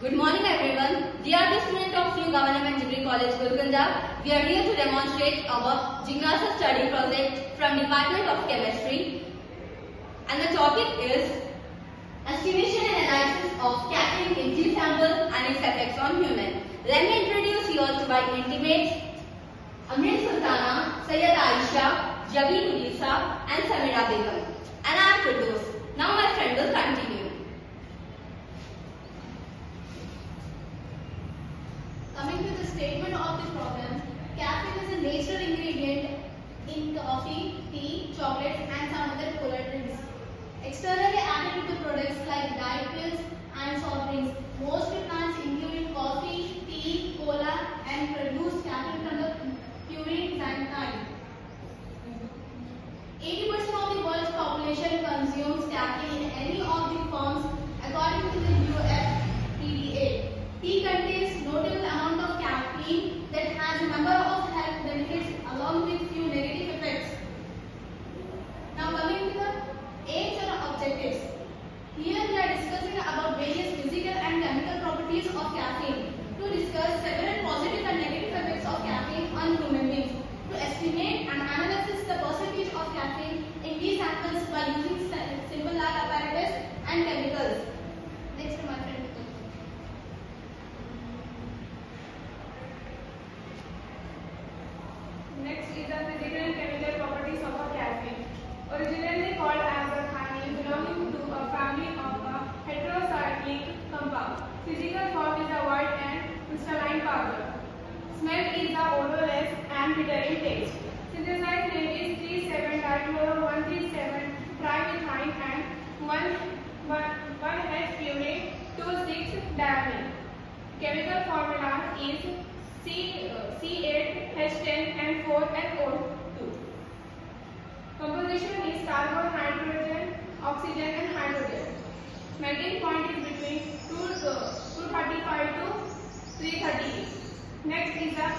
Good morning everyone. Dear students of New Government Degree College, Gurukunda, we are here to demonstrate our Jignasa study project from Department of Chemistry. And the topic is estimation and analysis of caffeine in tea sample and its effects on human. Let me introduce you all to my intimates, Amrit Sultana, Sayyid Aisha, Jabin Ulisa and Samira Begum. And I am Firdaus. Now my friend will continue. Coming to the statement of the problem, caffeine is a natural ingredient in coffee, tea, chocolates and some other cola drinks. Externally added to the products like diet pills and soft drinks. Most plants including coffee, tea, cola and produce caffeine from the purine xanthine. 80% of the world's population consumes caffeine in any of the forms according to the UFPDA. Tea contains notable amount of caffeine that has a number of health benefits along with few negative effects. Now coming to the aims and objectives. Here we are discussing about various physical and chemical properties of caffeine. To discuss several positive and negative effects of caffeine on human beings. To estimate and analyze the percentage of caffeine in tea samples by using simple lab apparatus and chemicals. Next my friend. Next is the physical and chemical properties of a caffeine. Originally called as a thiamine, belonging to a family of a heterocyclic compound. Physical form is a white and crystalline powder. Smell is a odorless and bitter in taste. Synthesized name is 3,7-dichloro-137 trimethyne and 1,H-purine-2,6-diamine. Chemical formula is C8H10N4NO2. Composition is carbon, hydrogen, oxygen and hydrogen. Melting point is between 235 to 338. Next is the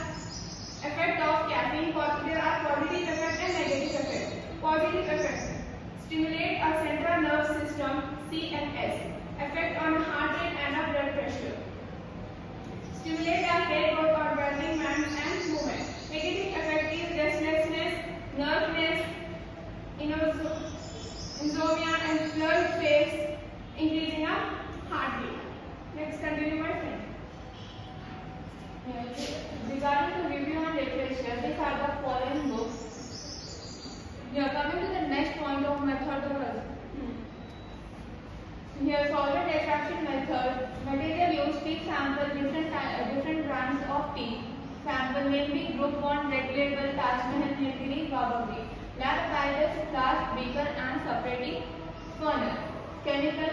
effect of caffeine. There are positive effect and negative effect. Positive effect: stimulate a central nerve system (CNS). Effect on heart rate and blood pressure. Stimulate a hair growth or burning man and movement. Negative effect is restlessness, nervousness, insomnia and blurred face, increasing a heart rate. Next, continue my friend. Regarding the review and literature, these are the following books. We are coming to the next point of methodology. Here, solvent extraction method. Material used: tea sample, different brands of tea. Sample namely Group 1, Red Label, Taj Mahal, Nilgiri, Babagri. Lab apparatus, flask, beaker and separating funnel. Chemical: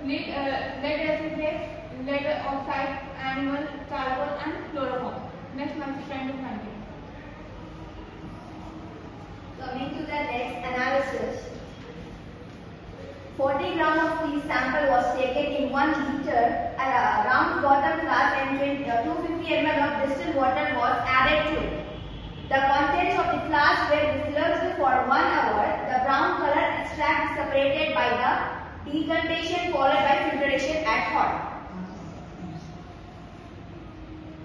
lead acetate, lead oxide, animal, charcoal and chloroform. Next, my friend will continue. Coming to the next analysis. 40 grams of tea sample was taken in 1 liter round bottom flask and 250 ml of distilled water was added to it. The contents of the flask were distilled for 1 hour. The brown color extract is separated by the decantation followed by filtration at hot.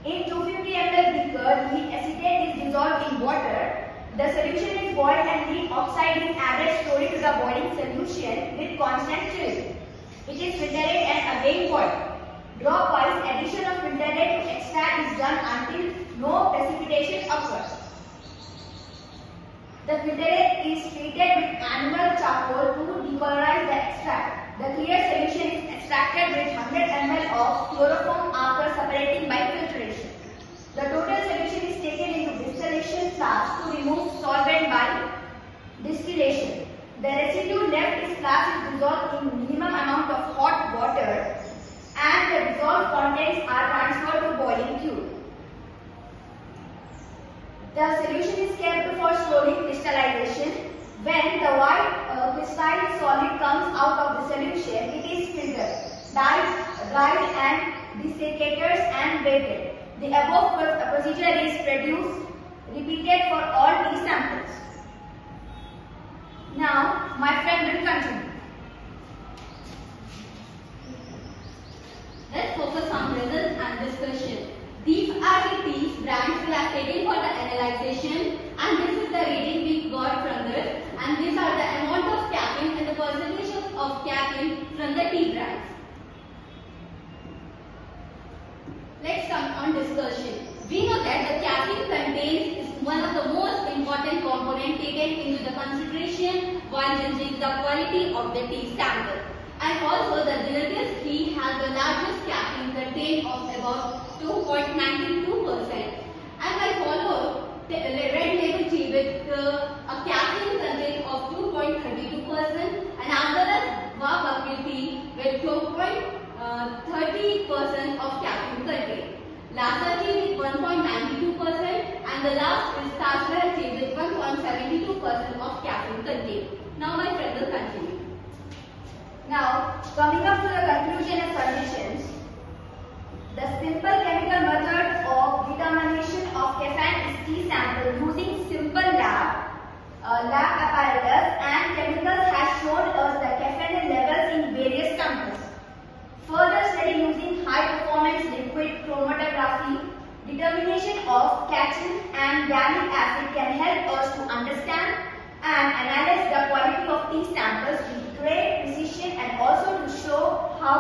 In 250 ml beaker, lead acetate is dissolved in water. The solution is boiled and lead oxide is added slowly to the boiling solution with constant stirring. It is filtered and again boiled. Drop-wise addition of filtered to extract is done until no precipitation occurs. The filtered is treated with animal charcoal to decolorize the extract. The clear solution is extracted with 100 ml of chloroform after separating by filtration. The total solution is taken into distillation flask to remove solvent by distillation. The residue left in flask is dissolved in minimum amount of hot water and the dissolved contents are transferred to boiling tube. The solution is kept for slowly crystallization. When the white crystalline solid comes out of the solution, it is filtered, dried and desiccated and weighted. The above procedure is repeated for all tea samples. Now, my friend will continue. Let's focus on results and discussion. These are the tea brands we have taken for the analyzation, and this is the reading we got from this, and these are the amount of caffeine and the percentages of caffeine from the tea brands. Let's come on discussion. We know that the caffeine contains is one of the most important components taken into the consideration while judging the quality of the tea sample. And also the Dilgus tea has the largest caffeine content of about 2.92%. And I follow the red label tea with a caffeine content of 2.32% and as well as Wabakir tea with 2.30% of caffeine content. Lasa tea with 1.92% and the last is Tajmahal tea with 1.72% of caffeine content. Now my friend will continue. Now, coming up to the conclusion and solutions, the simple chemical method of determination of caffeine is tea sample using simple lab apparatus and chemicals has shown us the caffeine levels in various samples. Further study using high performance liquid chromatography, determination of catechins and gallic acid can help us to understand and analyze the quality of tea samples with great precision and also to show how